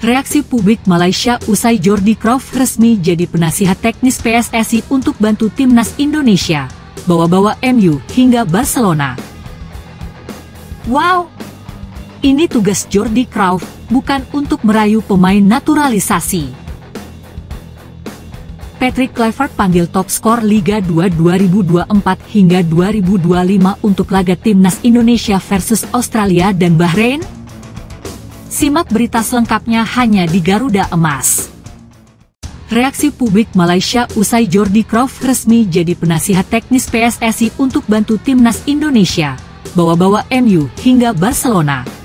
Reaksi publik Malaysia usai Jordi Cruyff resmi jadi penasihat teknis PSSI untuk bantu timnas Indonesia, bawa-bawa MU hingga Barcelona. Wow! Ini tugas Jordi Cruyff, bukan untuk merayu pemain naturalisasi. Patrick Kluivert panggil top skor Liga 2 2024 hingga 2025 untuk laga timnas Indonesia versus Australia dan Bahrain? Simak berita selengkapnya hanya di Garuda Emas. Reaksi publik Malaysia usai Jordi Cruyff resmi jadi penasihat teknis PSSI untuk bantu timnas Indonesia, bawa-bawa MU hingga Barcelona.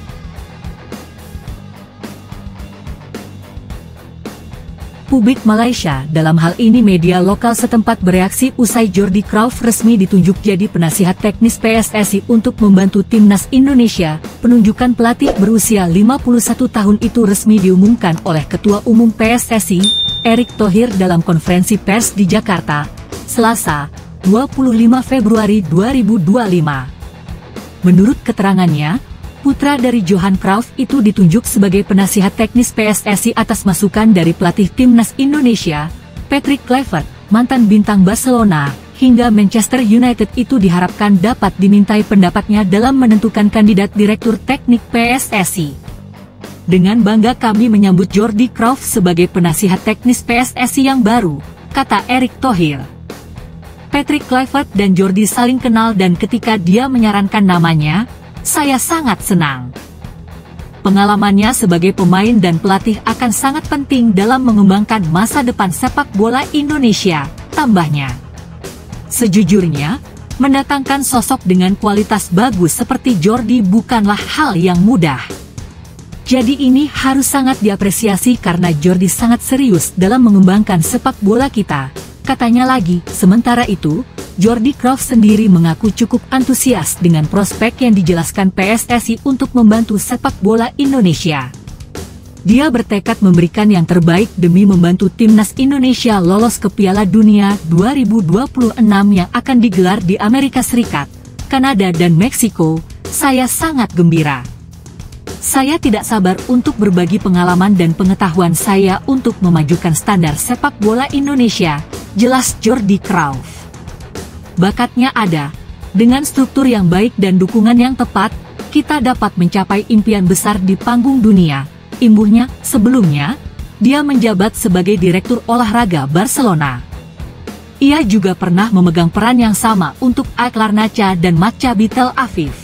Publik Malaysia, dalam hal ini media lokal setempat, bereaksi usai Jordi Cruyff resmi ditunjuk jadi penasihat teknis PSSI untuk membantu timnas Indonesia. Penunjukan pelatih berusia 51 tahun itu resmi diumumkan oleh Ketua Umum PSSI, Erick Thohir dalam konferensi pers di Jakarta, Selasa, 25 Februari 2025. Menurut keterangannya, putra dari Johan Cruyff itu ditunjuk sebagai penasihat teknis PSSI atas masukan dari pelatih timnas Indonesia, Patrick Kluivert, mantan bintang Barcelona, hingga Manchester United. Itu diharapkan dapat dimintai pendapatnya dalam menentukan kandidat direktur teknik PSSI. Dengan bangga kami menyambut Jordi Cruyff sebagai penasihat teknis PSSI yang baru, kata Erick Thohir. Patrick Kluivert dan Jordi saling kenal dan ketika dia menyarankan namanya, saya sangat senang. Pengalamannya sebagai pemain dan pelatih akan sangat penting dalam mengembangkan masa depan sepak bola Indonesia, tambahnya. Sejujurnya, mendatangkan sosok dengan kualitas bagus seperti Jordi bukanlah hal yang mudah. Jadi ini harus sangat diapresiasi karena Jordi sangat serius dalam mengembangkan sepak bola kita, katanya lagi. Sementara itu, Jordi Cruyff sendiri mengaku cukup antusias dengan prospek yang dijelaskan PSSI untuk membantu sepak bola Indonesia. Dia bertekad memberikan yang terbaik demi membantu timnas Indonesia lolos ke Piala Dunia 2026 yang akan digelar di Amerika Serikat, Kanada dan Meksiko. Saya sangat gembira. Saya tidak sabar untuk berbagi pengalaman dan pengetahuan saya untuk memajukan standar sepak bola Indonesia, jelas Jordi Cruyff. Bakatnya ada, dengan struktur yang baik dan dukungan yang tepat, kita dapat mencapai impian besar di panggung dunia, imbuhnya. Sebelumnya, dia menjabat sebagai direktur olahraga Barcelona. Ia juga pernah memegang peran yang sama untuk AEK Larnaca dan Maccabi Tel Aviv.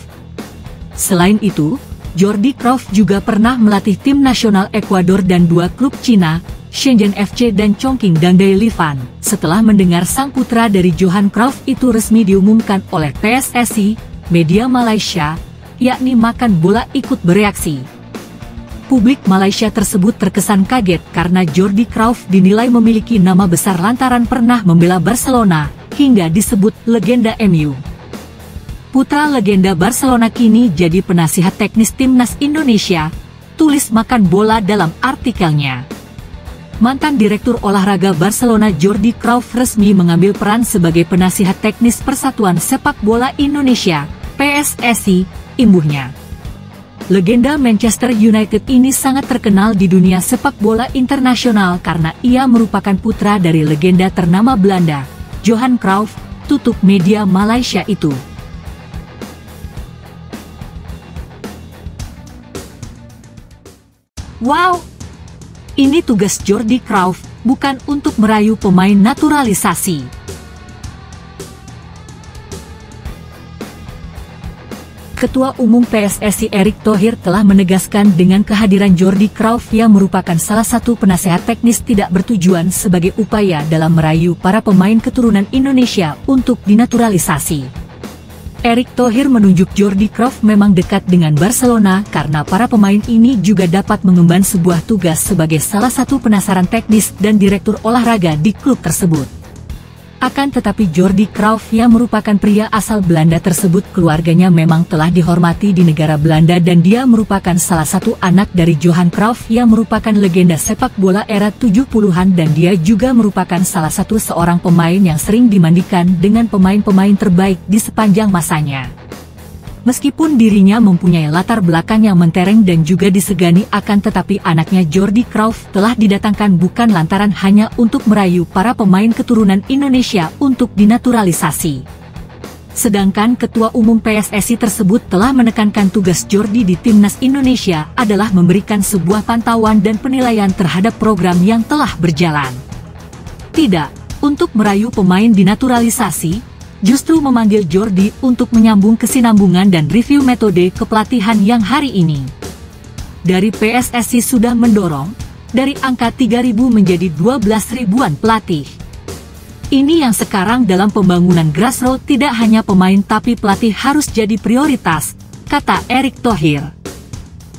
Selain itu, Jordi Cruyff juga pernah melatih tim nasional Ekuador dan dua klub Cina, Shenzhen FC dan Chongqing Dandai Livan. Setelah mendengar sang putra dari Johan Cruyff itu resmi diumumkan oleh PSSI, media Malaysia, yakni Makan Bola, ikut bereaksi. Publik Malaysia tersebut terkesan kaget karena Jordi Cruyff dinilai memiliki nama besar lantaran pernah membela Barcelona, hingga disebut legenda MU. Putra legenda Barcelona kini jadi penasihat teknis timnas Indonesia, tulis Makan Bola dalam artikelnya. Mantan Direktur Olahraga Barcelona Jordi Cruyff resmi mengambil peran sebagai penasihat teknis Persatuan Sepak Bola Indonesia, PSSI, imbuhnya. Legenda Manchester United ini sangat terkenal di dunia sepak bola internasional karena ia merupakan putra dari legenda ternama Belanda, Johan Cruyff, tutup media Malaysia itu. Wow! Ini tugas Jordi Cruyff, bukan untuk merayu pemain naturalisasi. Ketua Umum PSSI Erick Thohir telah menegaskan dengan kehadiran Jordi Cruyff yang merupakan salah satu penasehat teknis tidak bertujuan sebagai upaya dalam merayu para pemain keturunan Indonesia untuk dinaturalisasi. Erick Thohir menunjuk Jordi Cruyff memang dekat dengan Barcelona karena para pemain ini juga dapat mengemban sebuah tugas sebagai salah satu penasaran teknis dan direktur olahraga di klub tersebut. Akan tetapi Jordi Cruyff yang merupakan pria asal Belanda tersebut, keluarganya memang telah dihormati di negara Belanda dan dia merupakan salah satu anak dari Johan Cruyff yang merupakan legenda sepak bola era 70-an dan dia juga merupakan salah satu seorang pemain yang sering dimandikan dengan pemain-pemain terbaik di sepanjang masanya. Meskipun dirinya mempunyai latar belakang yang mentereng dan juga disegani, akan tetapi anaknya Jordi Cruyff telah didatangkan bukan lantaran hanya untuk merayu para pemain keturunan Indonesia untuk dinaturalisasi. Sedangkan Ketua Umum PSSI tersebut telah menekankan tugas Jordi di Timnas Indonesia adalah memberikan sebuah pantauan dan penilaian terhadap program yang telah berjalan. Tidak untuk merayu pemain dinaturalisasi, justru memanggil Jordi untuk menyambung kesinambungan dan review metode kepelatihan yang hari ini. Dari PSSI sudah mendorong, dari angka 3.000 menjadi 12.000-an pelatih. Ini yang sekarang dalam pembangunan grassroots tidak hanya pemain tapi pelatih harus jadi prioritas, kata Erick Thohir.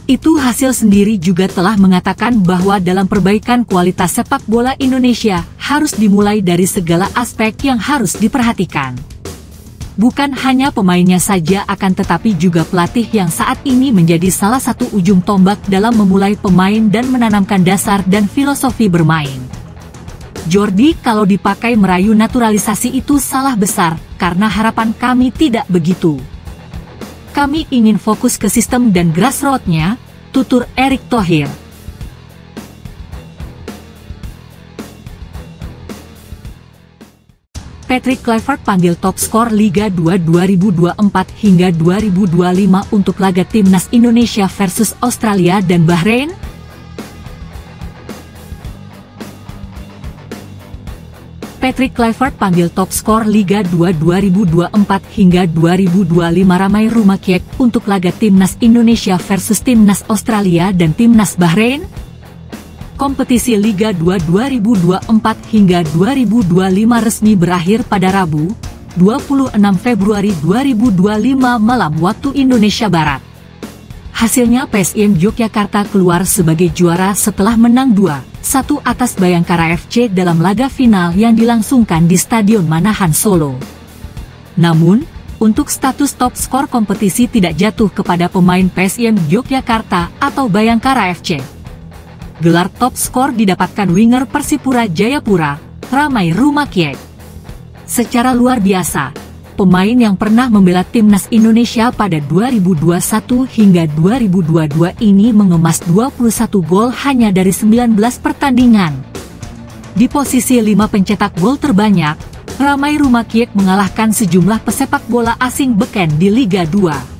Itu hasil sendiri juga telah mengatakan bahwa dalam perbaikan kualitas sepak bola Indonesia harus dimulai dari segala aspek yang harus diperhatikan. Bukan hanya pemainnya saja akan tetapi juga pelatih yang saat ini menjadi salah satu ujung tombak dalam memulai pemain dan menanamkan dasar dan filosofi bermain. Jordi kalau dipakai merayu naturalisasi itu salah besar, karena harapan kami tidak begitu. Kami ingin fokus ke sistem dan grassroots-nya, tutur Erick Thohir. Patrick Kluivert panggil top skor Liga 2 2024 hingga 2025 untuk laga Timnas Indonesia versus Australia dan Bahrain. Patrick Kluivert panggil top skor Liga 2 2024 hingga 2025 Ramai Rumakiek untuk laga Timnas Indonesia versus Timnas Australia dan Timnas Bahrain. Kompetisi Liga 2 2024 hingga 2025 resmi berakhir pada Rabu, 26 Februari 2025 malam waktu Indonesia Barat. Hasilnya PSIM Yogyakarta keluar sebagai juara setelah menang 2-1 atas Bayangkara FC dalam laga final yang dilangsungkan di Stadion Manahan Solo. Namun, untuk status top skor kompetisi tidak jatuh kepada pemain PSIM Yogyakarta atau Bayangkara FC. Gelar top skor didapatkan winger Persipura Jayapura, Ramai Rumakiek. Secara luar biasa, pemain yang pernah membela Timnas Indonesia pada 2021 hingga 2022 ini mengemas 21 gol hanya dari 19 pertandingan. Di posisi 5 pencetak gol terbanyak, Ramai Rumakiek mengalahkan sejumlah pesepak bola asing beken di Liga 2.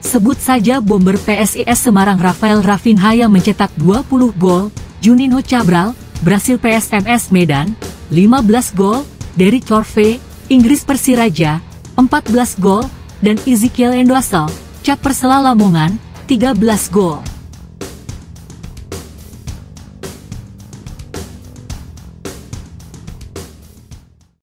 Sebut saja bomber PSIS Semarang Rafael Rafinha yang mencetak 20 gol, Juninho Cabral, Brasil PSMS Medan, 15 gol, Derrick Chorfe, Inggris Persiraja, 14 gol, dan Ezekiel Endwasel, Cap Persela Lamongan, 13 gol.